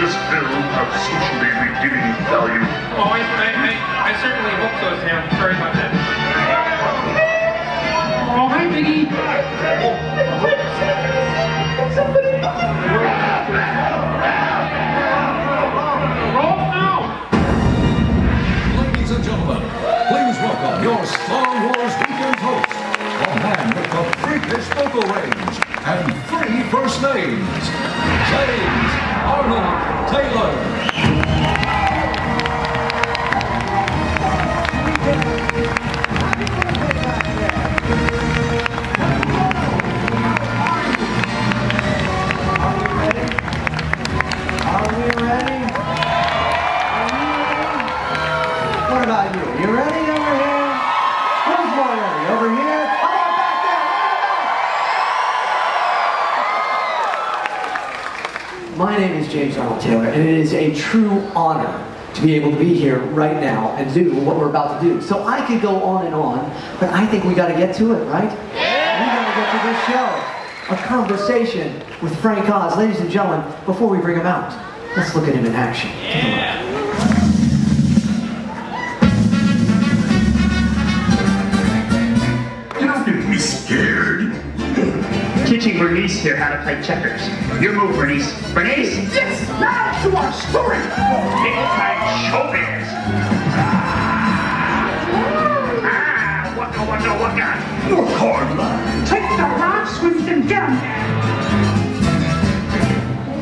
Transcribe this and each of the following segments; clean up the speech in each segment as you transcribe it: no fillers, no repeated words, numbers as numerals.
this film have socially redeeming value? Oh, I certainly hope so, Sam. Sorry about that. Oh, hi, Biggie. Roll now. Ladies and gentlemen, please welcome your Star Wars Weekend host, a man with a freakish vocal range and 3 first names, James Arnold Taylor. What about you? You ready over here? Who's more ready? Over here? How about back there? My name is James Arnold Taylor, and it is a true honor to be able to be here right now and do what we're about to do. So I could go on and on, but I think we got to get to it, right? Yeah. We got to get to this show. A conversation with Frank Oz. Ladies and gentlemen, before we bring him out, let's look at him in action. Yeah. Don't be scared. Teaching Bernice here how to play checkers. Your move, Bernice. Bernice! Yes, now to our story. Table time showbiz. Waka. Work hard, lad. Take the hard, swift, and gun.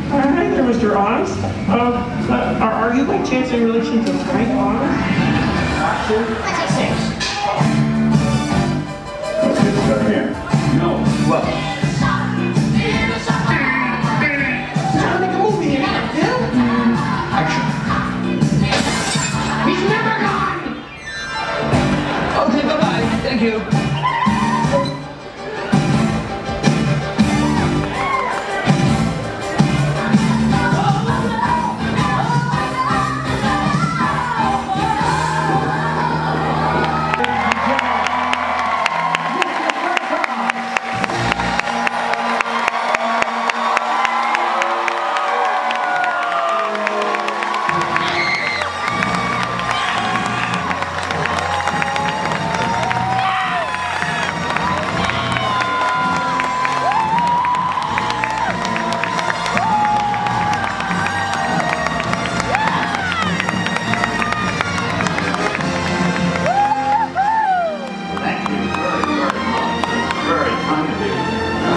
Hi there, Mr. Oz. Are you by chance in relation to Frank Oz? No. Well. Trying to make a movie, yeah? Action. He's never gone! Okay, bye-bye. Thank you.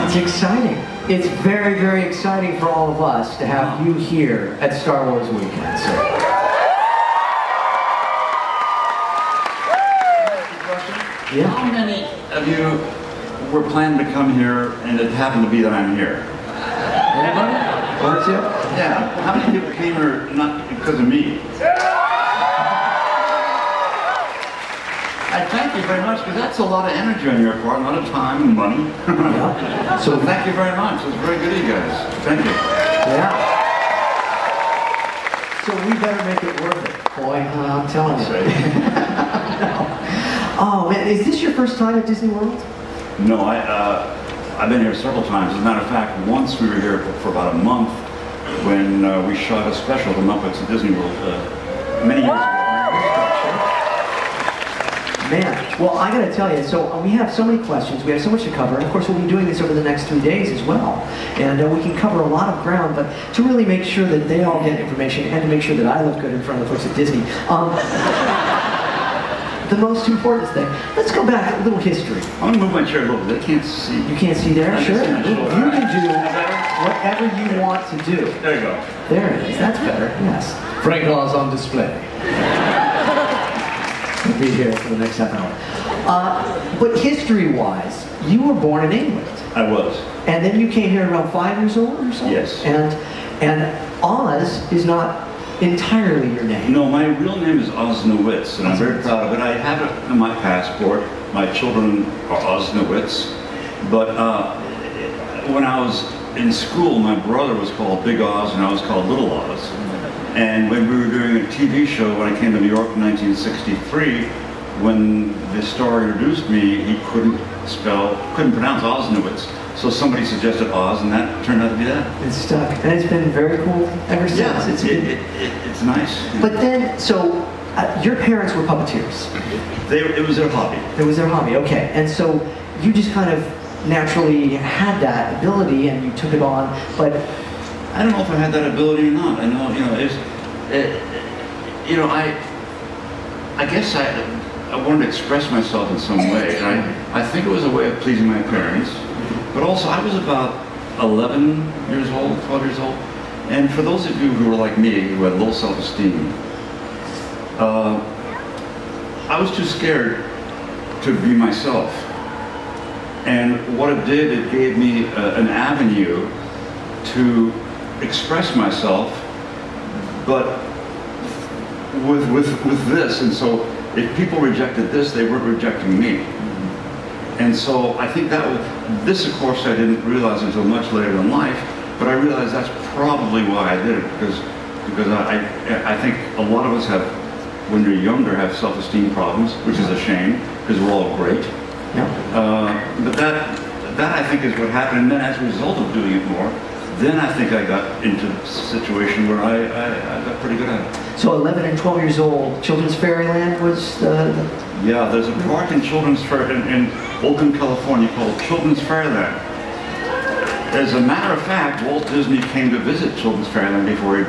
It's exciting. It's very, very exciting for all of us to have you here at Star Wars Weekend. So. Yeah. How many of you were planning to come here and it happened to be that I'm here? Anybody? One or two? Yeah. How many people came here not because of me? I thank you very much, because that's a lot of energy on your part, a lot of time and money. Yeah. So thank you very much. It was very good of you guys. Thank you. Yeah. So we better make it worth it, boy. I'm telling you. No. Oh man, is this your first time at Disney World? No, I've been here several times. As a matter of fact, once we were here for about a month when we shot a special, The Muppets at Disney World, many years ago. Man, well, I gotta tell you, so we have so many questions, we have so much to cover, and of course we'll be doing this over the next 3 days as well. And we can cover a lot of ground, but to really make sure that they all get information, and to make sure that I look good in front of the folks at Disney, the most important thing, let's go back a little history. I'm gonna move my chair a little bit, I can't see. You can't see there? I Sure. can see You can do whatever you want to do. There you go. There it is, that's better, yes. Frank Oz on display. We'll be here for the next half hour. But history-wise, you were born in England. I was. And then you came here around 5 years old or so? Yes. And Oz is not entirely your name. No, my real name is Osnowitz, and I'm very proud of it. I have it in my passport. My children are Osnowitz. But when I was in school, my brother was called Big Oz, and I was called Little Oz. And when we were doing a TV show, when I came to New York in 1963, when the star introduced me, he couldn't spell, couldn't pronounce Osnowitz. So somebody suggested Oz, and that turned out to be that. It's stuck, and it's been very cool ever since. Yeah, it's nice. But then, so your parents were puppeteers. It was their hobby. It was their hobby, okay. And so you just kind of naturally had that ability, and you took it on. But I don't know if I had that ability or not. I know, I guess I wanted to express myself in some way, and I think it was a way of pleasing my parents. But also, I was about 11 years old, 12 years old, and for those of you who were like me, who had low self-esteem, I was too scared to be myself. And what it did, it gave me an avenue to express myself, but with this. And so if people rejected this, they weren't rejecting me. And so I think that was, this of course I didn't realize until much later in life, but I realized that's probably why I did it, because I think a lot of us have, when you're younger, have self-esteem problems, which is a shame, because we're all great. yeah. But that I think is what happened, and then as a result of doing it more, then I think I got into a situation where I got pretty good at it. So 11 and 12 years old, Children's Fairyland was Yeah, there's a park in Children's Fair in Oakland, California called Children's Fairyland. As a matter of fact, Walt Disney came to visit Children's Fairyland before he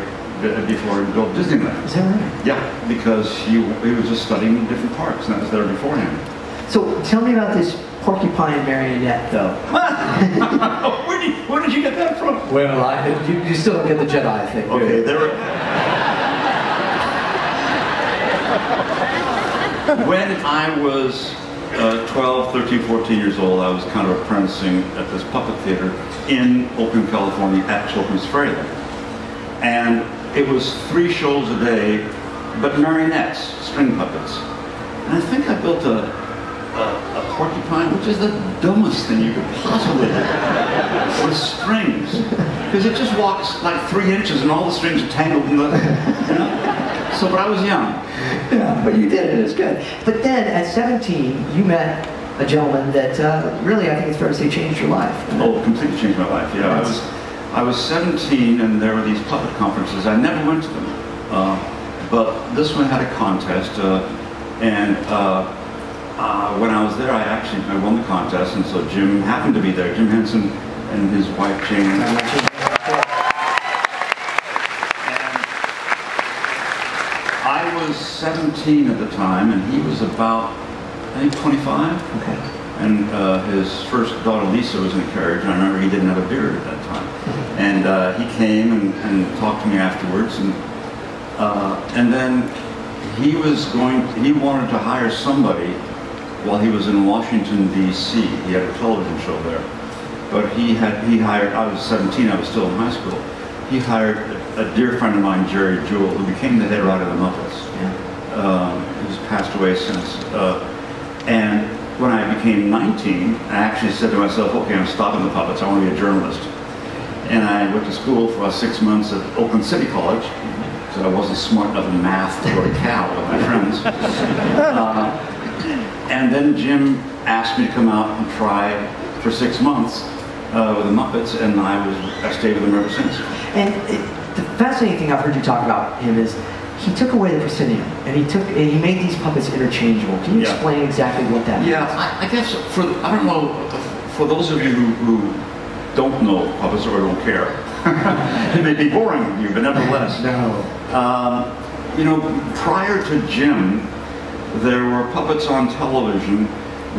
built Disneyland. Is that right? Yeah, because he was just studying different parks, and that was there beforehand. So tell me about this porcupine marionette, though. Where did you get that from? Well, you still don't get the Jedi thing. Okay, there were... When I was 12, 13, 14 years old, I was kind of apprenticing at this puppet theater in Oakland, California at Children's Fairyland. And it was 3 shows a day, but marionettes, string puppets. And I think I built a porcupine, which is the dumbest thing you could possibly do, with strings. Because it just walks like 3 inches and all the strings are tangled in the, So, but I was young. Yeah, but you did it, it's good. But then at 17, you met a gentleman that really, I think it's fair to say, changed your life. Oh, completely changed my life, yeah. I was 17 and there were these puppet conferences. I never went to them. But this one had a contest, when I was there, I won the contest, and so Jim happened to be there. Jim Henson and his wife Jane. And I was 17 at the time, and he was about, I think, 25. Okay. And his first daughter Lisa was in a carriage, and I remember he didn't have a beard at that time. And he came and talked to me afterwards, and then he wanted to hire somebody while he was in Washington, D.C. He had a television show there. But he hired, I was 17, I was still in high school. He hired a dear friend of mine, Jerry Jewell, who became the head writer of the Muppets. He's passed away since. And when I became 19, I actually said to myself, okay, I'm stopping the puppets, I want to be a journalist. And I went to school for about 6 months at Oakland City College, because I wasn't smart enough in math to go to Cal with my friends. And then Jim asked me to come out and try for 6 months with the Muppets, and I stayed with them ever since. And the fascinating thing I've heard you talk about him is he took away the proscenium, and he made these puppets interchangeable. Can you explain exactly what that means? Yeah, I guess I don't know, for those of you who don't know puppets or don't care, it may be boring to you, but nevertheless. No. Prior to Jim, there were puppets on television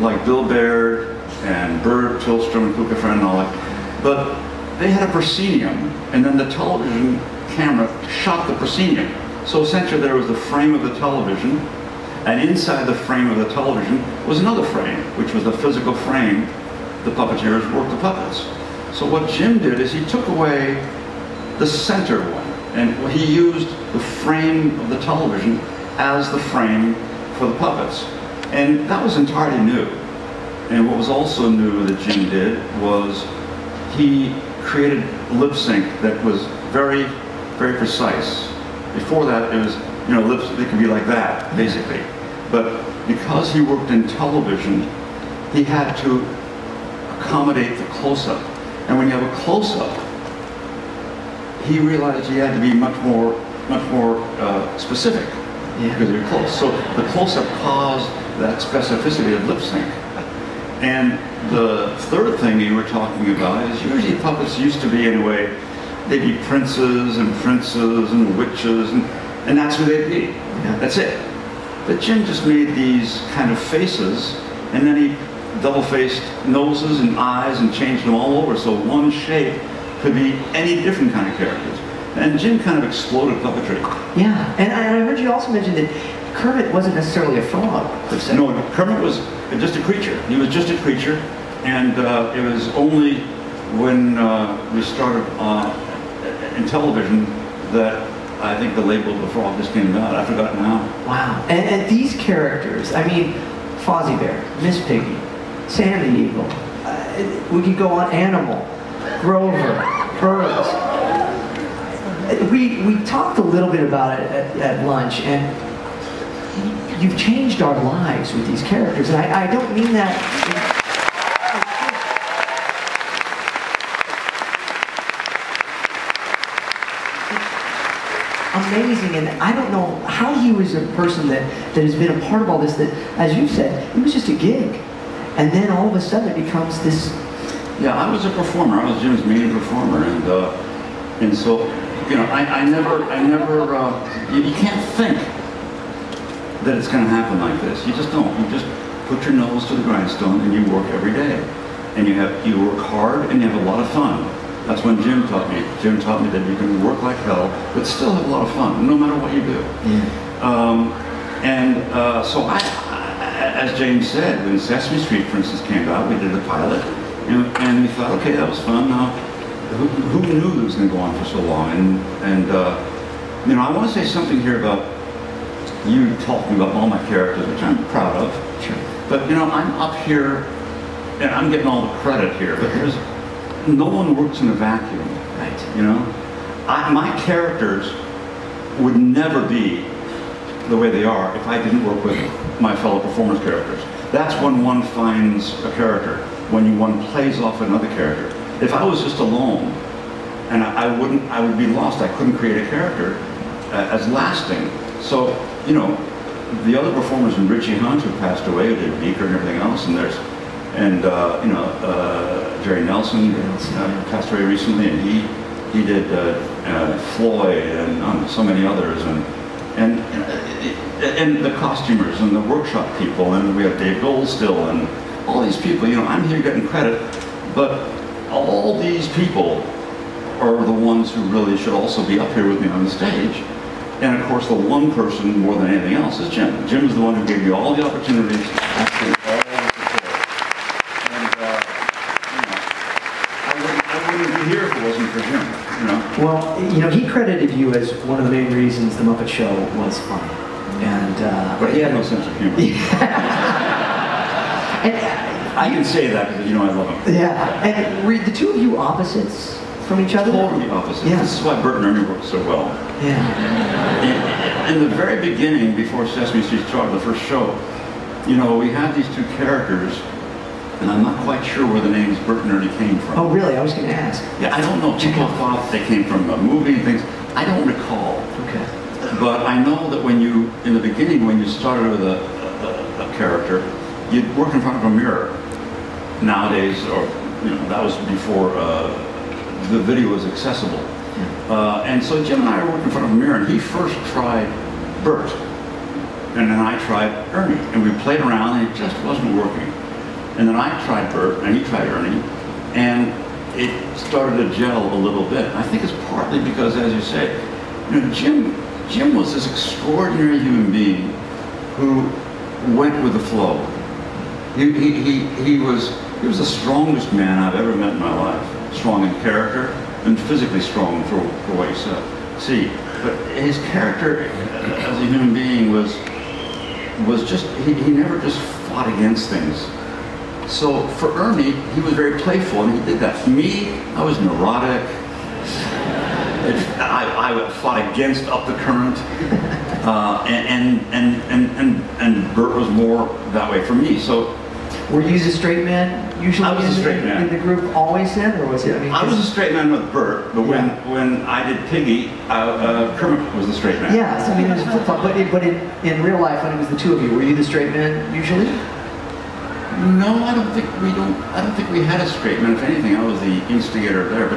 like Bill Baird and Bert Tillstrom and Kuka Friend and all that, but they had a proscenium, and then the television camera shot the proscenium. So essentially there was the frame of the television, and inside the frame of the television was another frame, which was the physical frame the puppeteers worked the puppets. So what Jim did is he took away the center one, and he used the frame of the television as the frame for the puppets. And that was entirely new. And what was also new that Jim did was he created lip sync that was very, very precise. Before that, it was, lips, they could be like that, basically. But because he worked in television, he had to accommodate the close-up. And when you have a close-up, he realized he had to be much more specific because you're close. So the close-up caused that specificity of lip sync. And the third thing you were talking about is usually puppets used to be anyway, they'd be princes and witches, and that's who they'd be. Yeah. That's it. But Jim just made these kind of faces, and then he double-faced noses and eyes and changed them all over, so one shape could be any different kind of characters. And Jim kind of exploded puppetry. Yeah, and I heard you also mention that Kermit wasn't necessarily a frog, per se. No, Kermit was just a creature. He was just a creature, and it was only when we started in television that I think the label The Frog just came out. I forgot now. Wow. And these characters, I mean, Fozzie Bear, Miss Piggy, Sam the Eagle, we could go on, Animal, Grover, Birds. We talked a little bit about it at lunch, and you've changed our lives with these characters. And I don't mean that... amazing, and I don't know how he was a person that has been a part of all this, that, as you said, it was just a gig. And then all of a sudden it becomes this... Yeah, I was a performer. I was Jim's main performer, and so, you know, I never, you can't think that it's going to happen like this. You just don't. You just put your nose to the grindstone and you work every day. And you work hard and you have a lot of fun. That's when Jim taught me. Jim taught me that you can work like hell, but still have a lot of fun, no matter what you do. Yeah. So as James said, when Sesame Street, for instance, came out, we did a pilot, and we thought, okay, that was fun. Now, who knew it was going to go on for so long? And you know, I want to say something here about you talking about all my characters, which I'm proud of. Sure. But you know, I'm up here, and I'm getting all the credit here, but no one works in a vacuum, right? You know, my characters would never be the way they are if I didn't work with my fellow performers' characters. That's when one finds a character, when one plays off another character. If I was just alone, and I would be lost. I couldn't create a character as lasting. So, you know, the other performers, in Richie Hunt, who passed away, who did Beaker and everything else, and you know, Jerry Nelson passed away recently, and he did Floyd and so many others, and the costumers and the workshop people, and we have Dave Gold still, and all these people. You know, I'm here getting credit, but all these people are the ones who really should also be up here with me on the stage. And of course, the one person more than anything else is Jim. Jim is the one who gave me all the opportunities, actually all the support. And I wouldn't be here if it wasn't for Jim. You know? Well, you know, he credited you as one of the main reasons The Muppet Show was funny. And but he had no sense of humor. I can say that because you know I love him. Yeah. And were the two of you opposites from each other? Totally opposites. Yeah. This is why Bert and Ernie worked so well. Yeah. In the very beginning, before Sesame Street started, the first show, you know, we had these two characters, and I'm not quite sure where the names Bert and Ernie came from. Oh, really? I was going to ask. Yeah, I don't know. People thought they came from a movie and things. I don't recall. Okay. But I know that when you, in the beginning, when you started with a character, you'd work in front of a mirror. Nowadays, or you know, that was before the video was accessible. And so Jim and I worked in front of a mirror, and he first tried Bert, and then I tried Ernie, and we played around, and it just wasn't working. And then I tried Bert, and he tried Ernie, and it started to gel a little bit. I think it's partly because, as you say, you know, Jim was this extraordinary human being who went with the flow. He was the strongest man I've ever met in my life. Strong in character and physically strong for what he said. See, but his character as a human being was just, he never just fought against things. So for Ernie, he was very playful, and he did that. For me, I was neurotic. I fought against up the current, and Bert was more that way for me. So Were you the straight man usually I was a straight man. in the group always then, or was it? I mean, I was a straight man with Bert, but when I did Piggy, Kermit was the straight man. Yeah, so I mean, it was flip-flop. But in real life, when it was the two of you, were you the straight man usually? No, I don't think we had a straight man. If anything, I was the instigator there.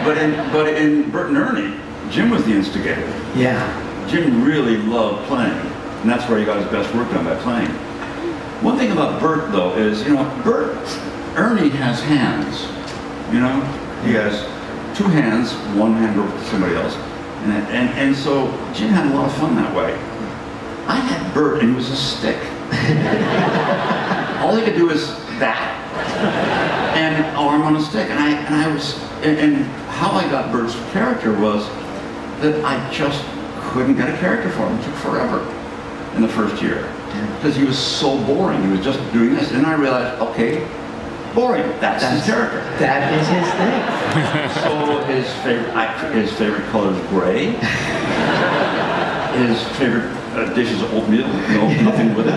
But in Bert and Ernie, Jim was the instigator. Yeah. Jim really loved playing, and that's where he got his best work done, by playing. One thing about Bert, though, is, Ernie has hands. He has two hands, one hand over to somebody else, and so Jim had a lot of fun that way. I had Bert, and he was a stick. All he could do is that, and arm on a stick, and how I got Bert's character was that I just couldn't get a character for him. It took forever in the first year because he was so boring. He was just doing this, and I realized, okay, boring. That's his character. That is his thing. So his favorite color is gray. His favorite dish is oatmeal. No, nothing with it.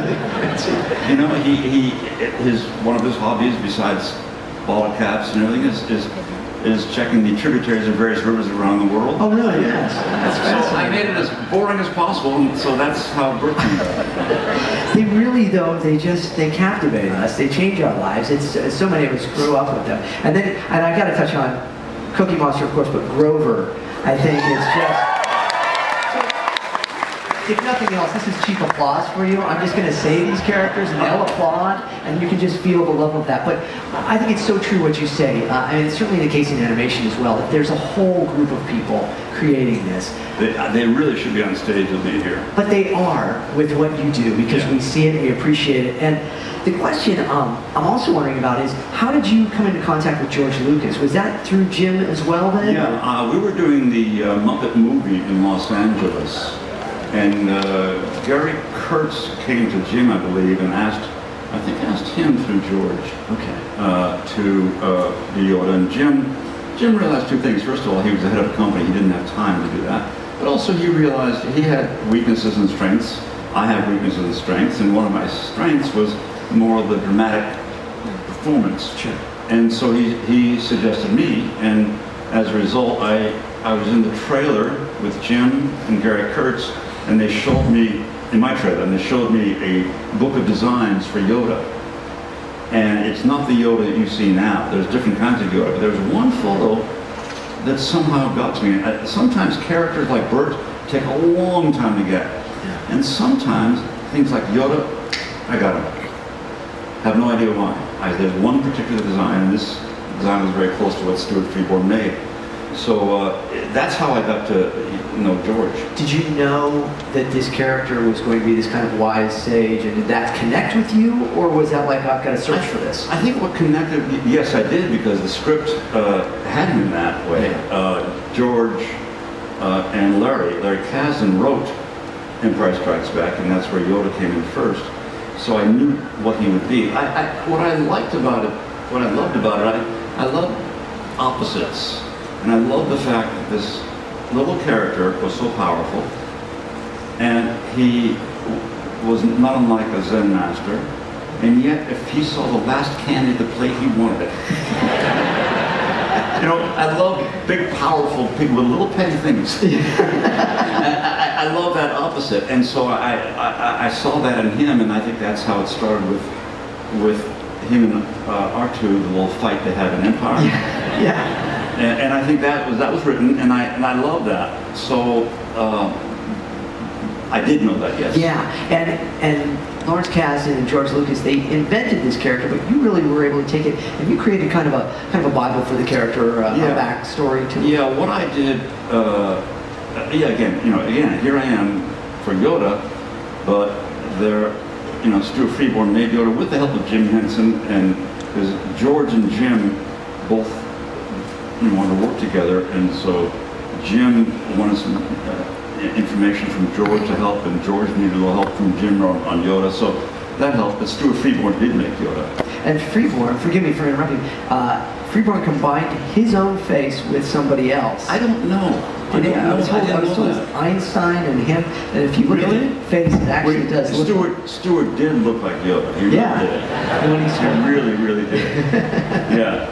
One of his hobbies, besides bottle caps and everything, is checking the tributaries of various rivers around the world. Oh, really? Yes. That's fascinating. So I made it as boring as possible, and so that's how Bert came about. They really, though, they captivate us. They change our lives. It's so many of us grew up with them. And I got to touch on Cookie Monster, of course, but Grover, I think it's just. If nothing else, this is cheap applause for you. I'm just going to say these characters, and they'll applaud, and you can just feel the love of that. But I think it's so true what you say. And it's certainly the case in animation as well. That there's a whole group of people creating this. They really should be on stage with me here. But they are with what you do, because we see it, we appreciate it. And the question I'm also wondering about is, how did you come into contact with George Lucas? Was that through Jim as well then? Yeah, we were doing the Muppet movie in Los Angeles. And Gary Kurtz came to Jim, I believe, and asked him through George to be Yoda. And Jim realized two things. First of all, he was the head of a company. He didn't have time to do that. But also he realized he had weaknesses and strengths. I have weaknesses and strengths. And one of my strengths was more of the dramatic performance. Sure. And so he suggested me. And as a result, I was in the trailer with Jim and Gary Kurtz. And they showed me, in my trailer, and they showed me a book of designs for Yoda. And it's not the Yoda that you see now. There's different kinds of Yoda. But there's one photo that somehow got to me. Sometimes characters like Bert take a long time to get. And sometimes things like Yoda, I got him. Have no idea why. There's one particular design, and this design was very close to what Stuart Freeborn made. So that's how I got to know George. Did you know that this character was going to be this kind of wise sage, and did that connect with you, or was that like, I've got to search for this? I think what connected, yes, I did, because the script had him that way. George and Larry Kasdan wrote Empire Strikes Back, and that's where Yoda came in first. So I knew what he would be. What I loved about it, I loved opposites. And I love the fact that this little character was so powerful, and he was not unlike a Zen master, and yet if he saw the last candy at the plate, he wanted it. I love big, powerful people with little petty things. I love that opposite, and so I saw that in him, and I think that's how it started with him and R2, the little fight they had in Empire. Yeah. And I think that was written, and I love that. So I did know that, yes. Yeah, and Lawrence Kasdan and George Lucas, they invented this character, but you really were able to take it and you created kind of a Bible for the character, a backstory to it. Yeah, what I did. Again, here I am for Yoda, but Stuart Freeborn made Yoda with the help of Jim Henson, and because George and Jim both wanted to work together, and so Jim wanted some information from George to help, and George needed a little help from Jim on Yoda, so that helped, but Stuart Freeborn did make Yoda. And Freeborn, forgive me for interrupting, Freeborn combined his own face with somebody else. I don't know. I was told it's Einstein and him, and if you look at his face, it actually does look Stewart did look like Yoda. He really did. He really did. Yeah.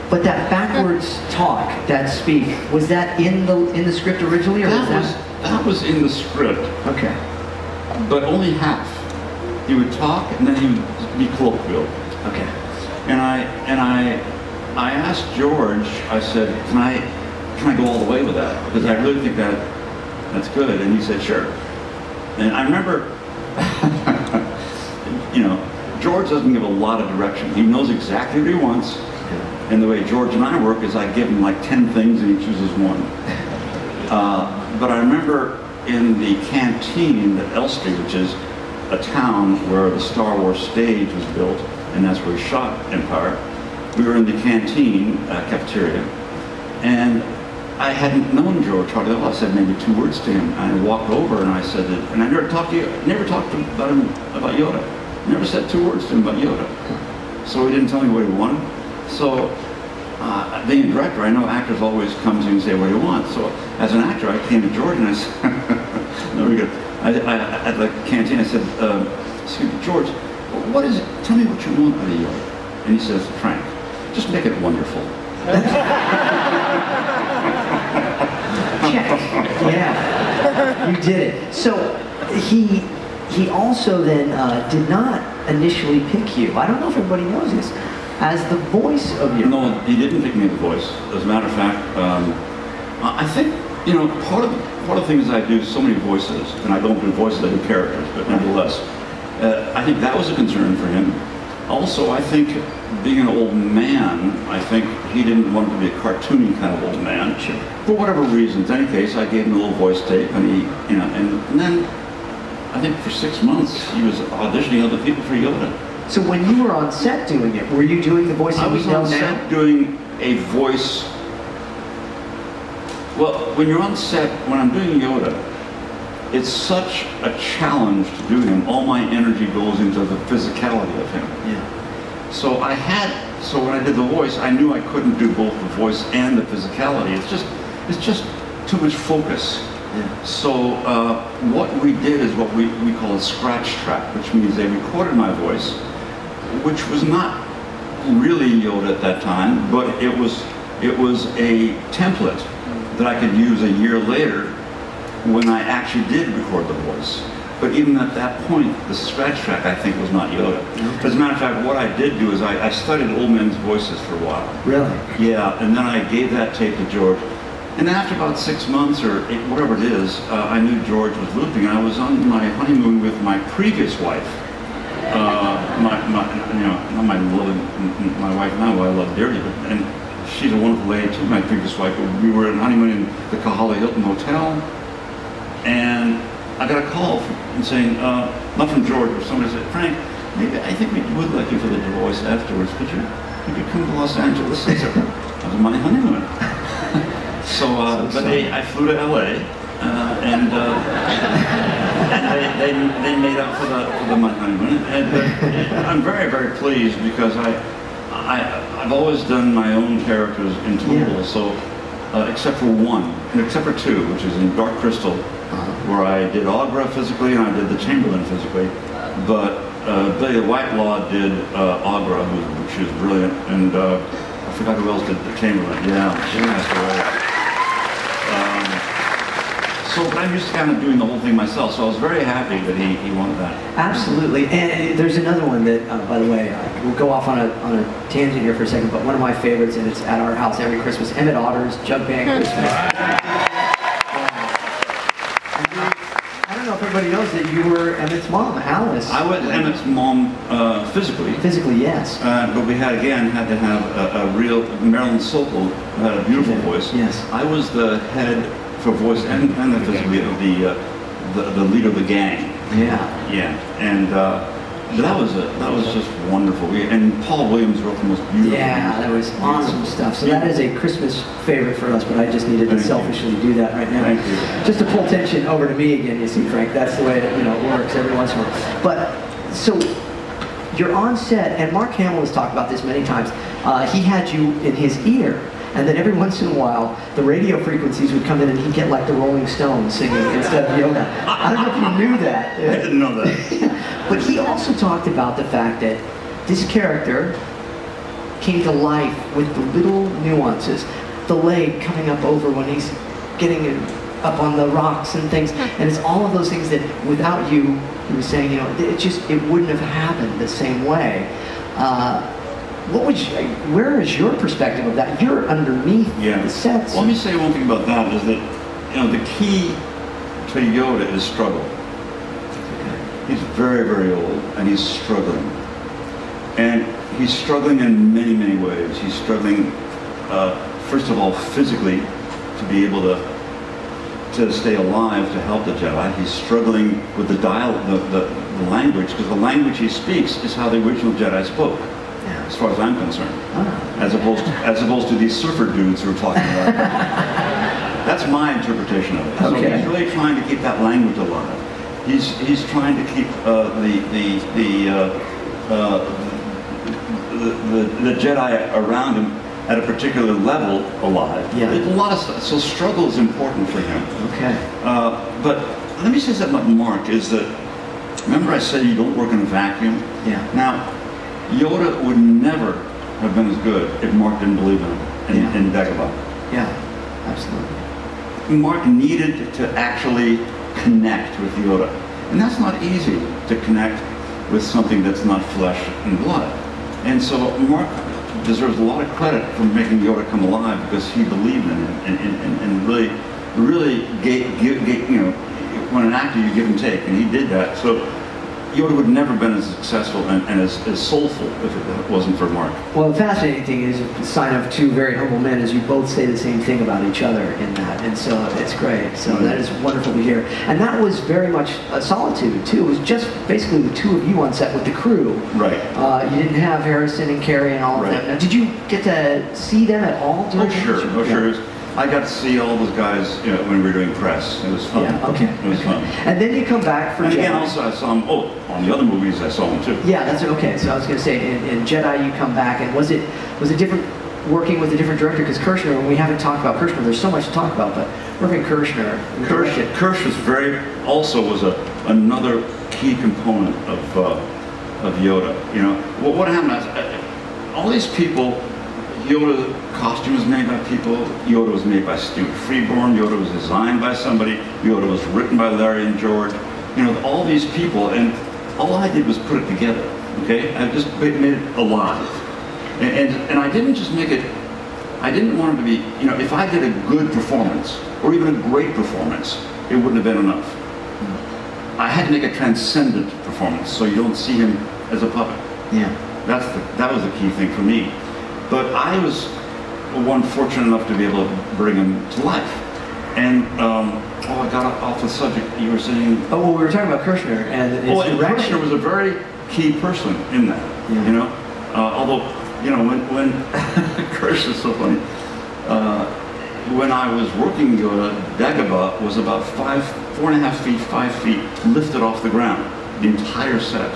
But that backwards talk, that speak, was that in the script originally, or that was in the script? Okay. But only half. He would talk, and then he would be colloquial. Okay. And I asked George. I said, "Can I go all the way with that? Because I really think that's good." And he said, "Sure." And I remember, George doesn't give a lot of direction. He knows exactly what he wants. And the way George and I work is I give him like 10 things and he chooses one. But I remember in the canteen at Elstree, which is a town where the Star Wars stage was built, and that's where we shot Empire. We were in the canteen cafeteria, and I hadn't known George hardly at all. I said maybe 2 words to him. I walked over and I said, and I never talked about him about Yoda. Never said 2 words to him about Yoda. So he didn't tell me what he wanted. So, being a director, I know actors always come to you and say, "What do you want?" So, as an actor, I came to George and I said, "No, we're good." At the canteen, I said, "Excuse me, George, what is it? Tell me what you want out of Yoda." And he says, "Frank, just make it wonderful." Check. Yeah, you did it. So, he also then did not initially pick you. I don't know if everybody knows this. As the voice of Yoda. No, he didn't pick me as the voice. As a matter of fact, I think, part of the things I do so many voices, and I don't do voices, I do characters, but nevertheless, I think that was a concern for him. Also, I think being an old man, I think he didn't want to be a cartoony kind of old man. Sure. For whatever reasons. In any case, I gave him a little voice tape, and he, and then I think for 6 months he was auditioning other people for Yoda. So when you were on set doing it, were you doing the voice that we know now? I was on set doing a voice. Well, when you're on set, when I'm doing Yoda, it's such a challenge to do him. All my energy goes into the physicality of him. Yeah. So when I did the voice, I knew I couldn't do both the voice and the physicality. It's just too much focus. Yeah. So what we did is what we call a scratch track, which means they recorded my voice, which was not really Yoda at that time, but it was a template that I could use a year later when I actually did record the voice. But even at that point, the scratch track, I think, was not Yoda. Okay. As a matter of fact, what I did do is I studied old men's voices for a while. Really? Yeah, and then I gave that tape to George. And then after about 6 months or whatever it is, I knew George was looping. I was on my honeymoon with my previous wife. Not my wife now, who I love dearly, and she's a wonderful lady too, my previous wife. We were on honeymoon in the Kahala Hilton Hotel, and I got a call saying, not from George, but somebody said, "Frank, maybe I think we would like you for the voice afterwards. Could you come to Los Angeles?" I said, "I was on my honeymoon." So, I flew to LA, and they made up for my honeymoon. And I'm very, very pleased because I've always done my own characters in total. So, except for 2, which is in Dark Crystal, where I did Agra physically and I did the Chamberlain physically. But Billy the Whitelaw did Agra, she was brilliant, and I forgot who else did the Chamberlain. Yeah, she passed away. So I'm just kind of doing the whole thing myself, so I was very happy that he wanted that. Absolutely, and there's another one that, by the way, we'll go off on a tangent here for a second, but one of my favorites, and it's at our house every Christmas, Emmett Otter's Jug Band Christmas. I don't know if everybody knows that you were Emmett's mom, Alice. I was Emmett's mom physically. Physically, yes. But we had to have a real, Marilyn Sokol had a beautiful voice. Yes. I was the head for voice and the physically of the leader of the gang. Yeah. Yeah, and that was just wonderful. And Paul Williams wrote the most beautiful. Yeah, that was awesome stuff. So that is a Christmas favorite for us, but I just needed to selfishly do that right now. Thank you. Just to pull tension over to me again, you see, Frank. That's the way it works every once in a while. But so you're on set, and Mark Hamill has talked about this many times. he had you in his ear. And then every once in a while, the radio frequencies would come in and he'd get like the Rolling Stones singing instead of Yoda. I don't know if you knew that. I didn't know that. But he also talked about the fact that this character came to life with the little nuances. The leg coming up over when he's getting up on the rocks and things. And it's all of those things that without you, he was saying, you know, it wouldn't have happened the same way. Where is your perspective of that? You're underneath the sets. Well, let me say one thing about that is that, you know, the key to Yoda is struggle. He's very, very old and he's struggling. And he's struggling in many, many ways. He's struggling, first of all, physically to be able to stay alive to help the Jedi. He's struggling with the language, because the language he speaks is how the original Jedi spoke. As far as I'm concerned, as opposed to these surfer dudes who are talking about it. That's my interpretation of it. Okay. So he's really trying to keep that language alive. He's trying to keep the Jedi around him at a particular level alive. Yeah. There's a lot of stuff. So struggle is important for him. Okay. But let me say something about Mark. Is that, remember I said you don't work in a vacuum? Yeah. Now, Yoda would never have been as good if Mark didn't believe in him in Dagobah. Yeah, absolutely. Mark needed to actually connect with Yoda. And that's not easy to connect with something that's not flesh and blood. And so Mark deserves a lot of credit for making Yoda come alive, because he believed in him and really gave, you know, when an actor you give and take, and he did that. So Yoda would never have been as successful and as soulful if it wasn't for Mark. Well, the fascinating thing is a sign of two very humble men is you both say the same thing about each other in that, and so it's great. So that is wonderful to hear. And that was very much a solitude too. It was just basically the two of you on set with the crew. Right. You didn't have Harrison and Carrie and all of them. Now, did you get to see them at all? Oh sure, oh sure. I got to see all those guys, you know, when we were doing press. It was fun. Yeah, okay. It was fun. And then you come back for and Jedi. again, also I saw him, on the other movies I saw him too. Yeah, that's okay. So I was going to say, in Jedi you come back, and was it different working with a different director? Because Kirshner, when we haven't talked about Kirshner, there's so much to talk about, but working Kirshner. Kirsch was was another key component of Yoda. You know, what happened is, all these people, Yoda costume was made by people, Yoda was made by Stuart Freeborn, Yoda was designed by somebody, Yoda was written by Larry and George, you know, all these people, and all I did was put it together, okay? I just made it alive. And I didn't just make it, I didn't want it to be, you know, if I did a good performance, or even a great performance, it wouldn't have been enough. I had to make a transcendent performance, so you don't see him as a puppet. Yeah. That was the key thing for me. But I was one fortunate enough to be able to bring him to life. And, I got off the subject. You were saying... Oh, well, we were talking about Kirshner and his direction. Kirshner was a very key person in that, you know? Although, you know, when Kirshner's so funny. When I was working Yoda, Dagobah was about 4.5 feet, 5 feet lifted off the ground, the entire set.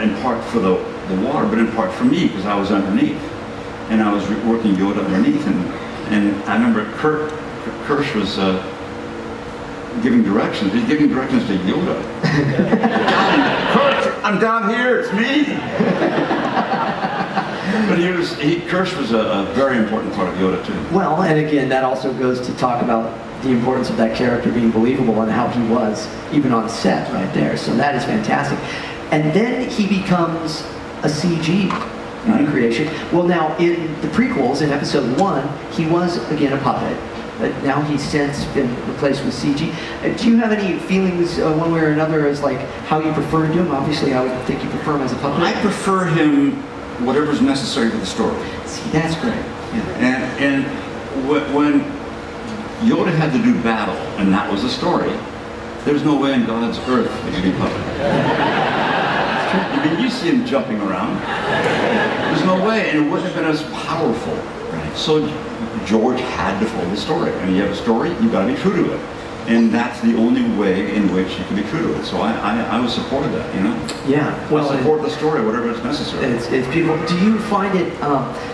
In part for the water, but in part for me, because I was underneath. And I was working Yoda underneath, and I remember Kirsch was giving directions. He's giving directions to Yoda. Kirsch, I'm down here, it's me! But Kirsch was a very important part of Yoda too. Well, and again, that also goes to talk about the importance of that character being believable and how he was, even on set right there. So that is fantastic. And then he becomes a CG creation. Well, now in the prequels, in episode 1, he was again a puppet, but now he's since been replaced with CG. Do you have any feelings one way or another as like how you prefer to do him? Obviously, I would think you prefer him as a puppet. I prefer him whatever's necessary for the story. See, that's great. Yeah. And when Yoda had to do battle, and that was the story, there's no way in God's earth that you can puppet. I mean, you see him jumping around. There's no way, and it wouldn't have been as powerful. Right. So George had to follow the story. I mean, you have a story, you've got to be true to it. And that's the only way in which you can be true to it. So I was supportive of that, you know? Yeah. Well, I support the story, whatever is necessary. It's beautiful. Do you find it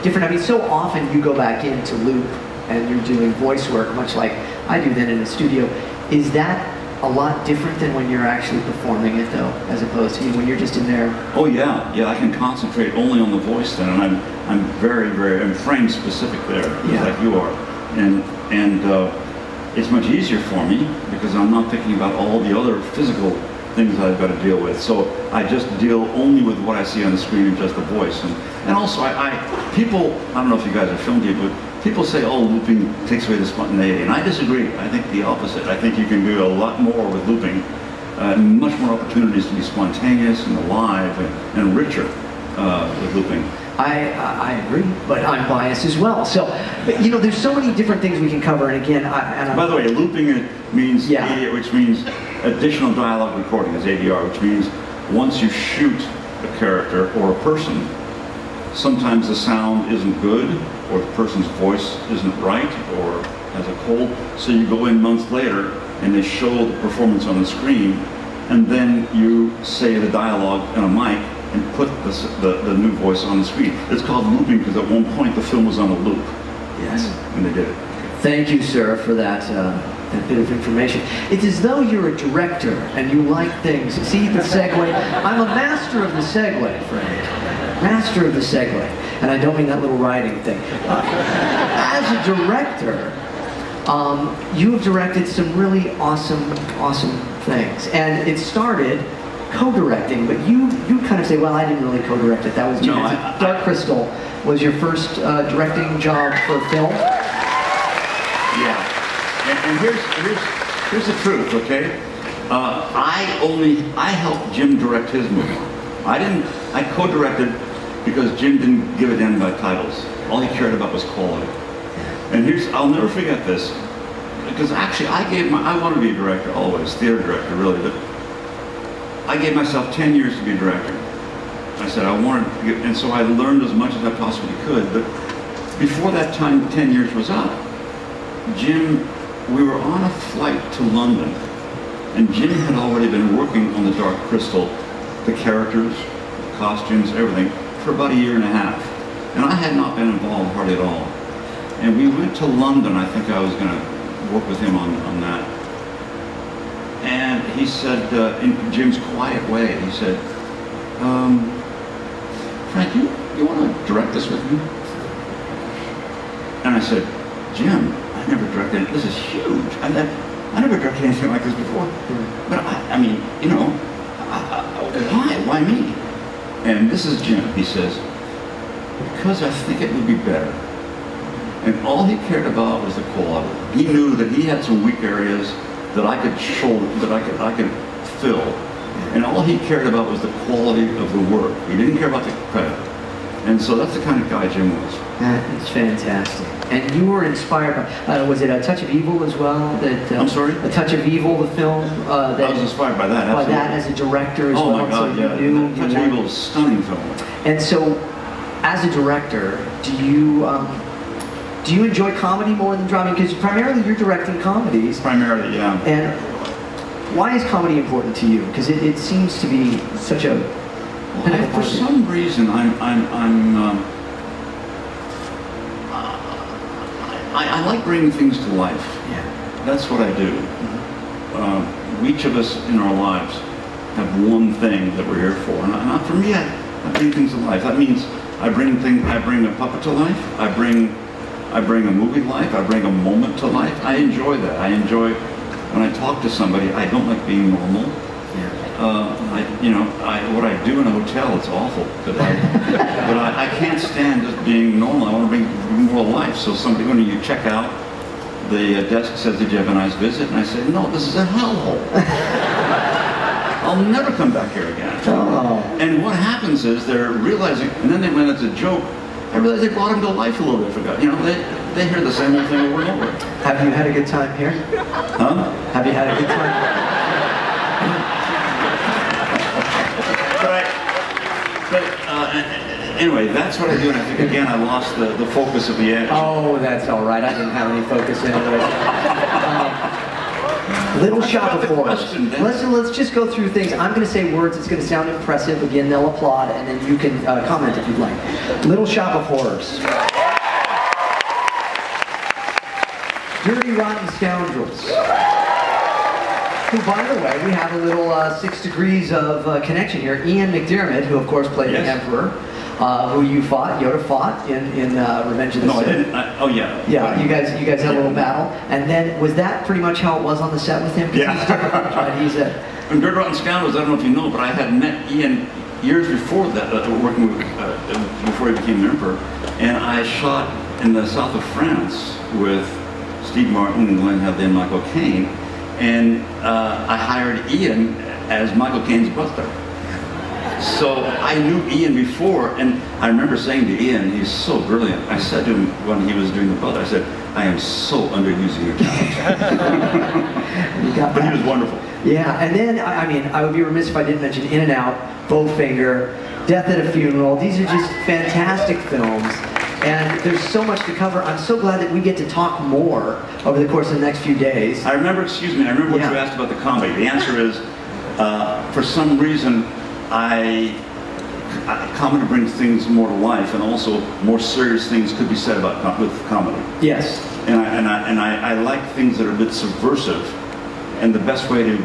different? I mean, so often you go back into loop and you're doing voice work, much like I do then in the studio. Is that a lot different than when you're actually performing it, though, as opposed to when you're just in there? Oh yeah, I can concentrate only on the voice then, and I'm I'm frame specific there, like you are, and it's much easier for me because I'm not thinking about all the other physical things I've got to deal with. So I just deal only with what I see on the screen and just the voice. And also people, I don't know if you guys are film people, but people say, oh, looping takes away the spontaneity. And I disagree. I think the opposite. I think you can do a lot more with looping, much more opportunities to be spontaneous and alive and richer with looping. I agree, but I'm biased as well. So, you know, there's so many different things we can cover, and again, by the way, looping means which means additional dialogue recording, is ADR, which means once you shoot a character or a person, sometimes the sound isn't good, or the person's voice isn't right, or has a cold, so you go in months later and they show the performance on the screen, and then you say the dialogue in a mic and put the new voice on the screen. It's called looping because at one point the film was on a loop. Yes. When they did it. Thank you, sir, for that bit of information. It's as though you're a director and you like things. See the segue? I'm a master of the segue, Frank. Master of the segue. And I don't mean that little writing thing. As a director, you have directed some really awesome things. And it started co-directing, but you kind of say, well, I didn't really co-direct it. That was Jim. Dark Crystal was your first directing job for film. Yeah, and here's the truth, okay? I helped Jim direct his movie. I co-directed because Jim didn't give a damn about titles. All he cared about was quality. And I'll never forget this, because actually I wanted to be a director always, theater director really, but I gave myself 10 years to be a director. I said I wanted to get, and so I learned as much as I possibly could, but before that time, 10 years was up, Jim, we were on a flight to London, and Jim had already been working on the Dark Crystal, the characters, the costumes, everything, for about a year and a half. And I had not been involved hardly at all. And we went to London. I think I was going to work with him on that. And he said, in Jim's quiet way, he said, Frank, you want to direct this with me? And I said, Jim, I never directed, this is huge. I never directed anything like this before. But I mean, you know, why me? And this is Jim, he says, because I think it would be better. And all he cared about was the quality. He knew that he had some weak areas that I could shoulder, that I could fill. And all he cared about was the quality of the work. He didn't care about the credit. And so that's the kind of guy Jim was. That is fantastic. And you were inspired by, was it A Touch of Evil as well? I'm sorry? A Touch of Evil, the film? I was inspired by that, absolutely. By that as a director as well? Oh my God, so yeah. A Touch of Evil is a stunning film. And so, as a director, do you enjoy comedy more than drama? Because primarily you're directing comedies. Primarily, yeah. And why is comedy important to you? Because it seems to be such a... for some reason, I like bringing things to life. Yeah. That's what I do. Each of us in our lives have one thing that we're here for. And for me, I bring things to life. That means I bring a puppet to life. I bring a movie to life. I bring a moment to life. I enjoy that. I enjoy when I talk to somebody. I don't like being normal. What I do in a hotel, it's awful. But I can't stand just being normal. I want to bring more life. So when you check out, the desk says, "Did you have a nice visit?" And I say, "No, this is a hellhole. I'll never come back here again." Oh. And what happens is they're realizing, and then when it's a joke, I realize they brought them to life a little bit. They hear the same old thing over and over. Have you had a good time here? Huh? Have you had a good time? Anyway, that's what I do, and I think again I lost the focus of the edge. Oh, that's all right. I didn't have any focus in it. Little Shop of Horrors. Question, Dan. Let's just go through things. I'm going to say words. It's going to sound impressive. Again, they'll applaud, and then you can comment if you'd like. Little Shop of Horrors. Dirty Rotten Scoundrels. Who, by the way, we have a little 6 degrees of connection here. Ian McDiarmid, who of course played the Emperor, who you fought, Yoda fought in Revenge of the Sith. No, I didn't. Oh, yeah. Yeah, you guys had a little battle, and then was that pretty much how it was on the set with him? Yeah. He's different, right? He's a In Dirty Rotten Scoundrels, I don't know if you know, but I had met Ian years before that, working with, before he became the Emperor, and I shot in the south of France with Steve Martin and Glenn Headley and Michael Caine, and I hired Ian as Michael Caine's butler. So I knew Ian before, and I remember saying to Ian, he's so brilliant. I said to him when he was doing the butler, I said, I am so underusing your talent. But he was wonderful. Yeah, and then, I mean, I would be remiss if I didn't mention In and Out, Bowfinger, Death at a Funeral. These are just fantastic films. And there's so much to cover. I'm so glad that we get to talk more over the course of the next few days. I remember, excuse me, I remember what you asked about the comedy. The answer is, for some reason, comedy brings things more to life, and also more serious things could be said about with comedy. Yes. And I like things that are a bit subversive, and the best way to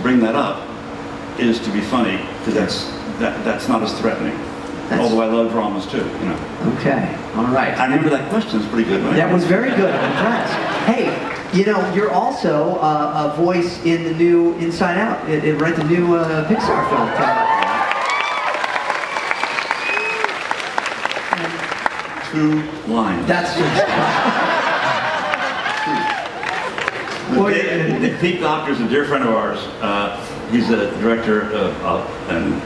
bring that up is to be funny, because that's not as threatening. Although I love dramas too, you know. Okay, all right. I remember that question. It's pretty good, right? That was very good. I'm impressed. Hey, you know, you're also a voice in the new Inside Out, right? The new Pixar film. Two lines. That's The Pete Doctor is a dear friend of ours. He's a director of and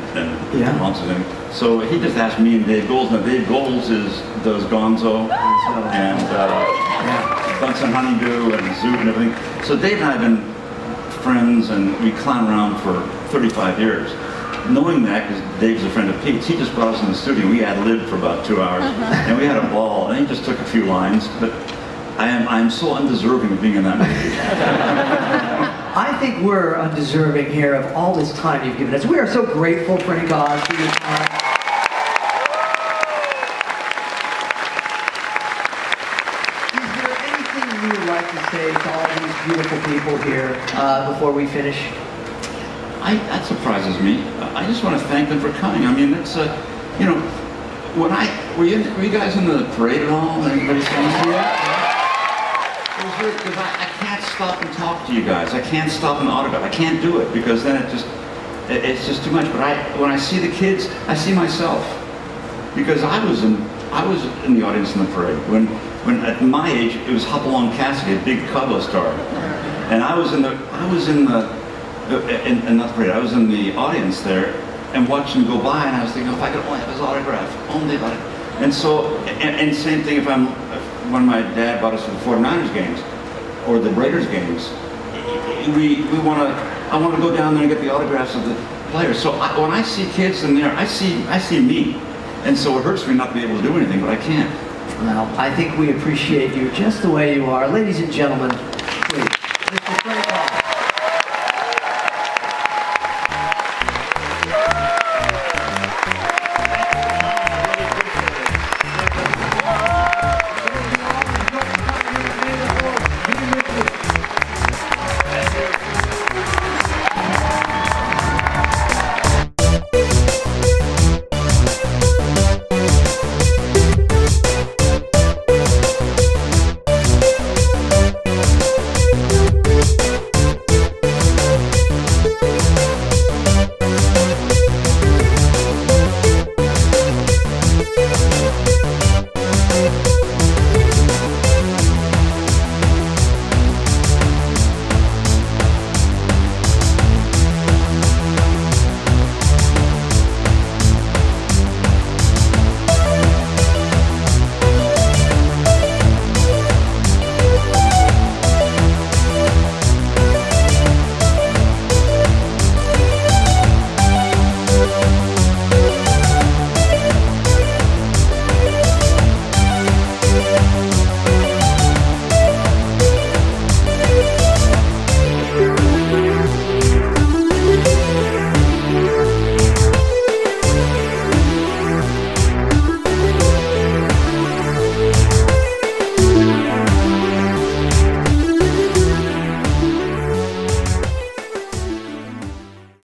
lots of things. So he just asked me and Dave Goles. Now Dave Goles does Gonzo and Bunsen Honeydew and Zoot and everything. So Dave and I have been friends, and we clown around for 35 years. Knowing that, because Dave's a friend of Pete's, he just brought us in the studio. We ad-libbed for about 2 hours, and we had a ball. And he just took a few lines, but I'm so undeserving of being in that movie. I think we're undeserving here of all this time you've given us. We are so grateful, Frank Oz, for your time. Is there anything you would like to say to all these beautiful people here before we finish? That surprises me. I just want to thank them for coming. I mean, it's you know, were you guys in the parade at all? Anybody saying It was weird because I can't stop and talk to you guys. I can't stop and autograph. I can't do it because then it's just too much. But when I see the kids, I see myself, because I was in the audience in the parade when at my age it was Hopalong Cassidy, a big Cubba star, and I was in the audience there and watching him go by, and I was thinking, if I could only have his autograph, only like. And so, and same thing when my dad brought us to the 49ers games or the Raiders games, I want to go down there and get the autographs of the players. So when I see kids in there, I see me, and so it hurts me not to be able to do anything, but I can't. Well, I think we appreciate you just the way you are, ladies and gentlemen. Please, Mr. Frank Oz.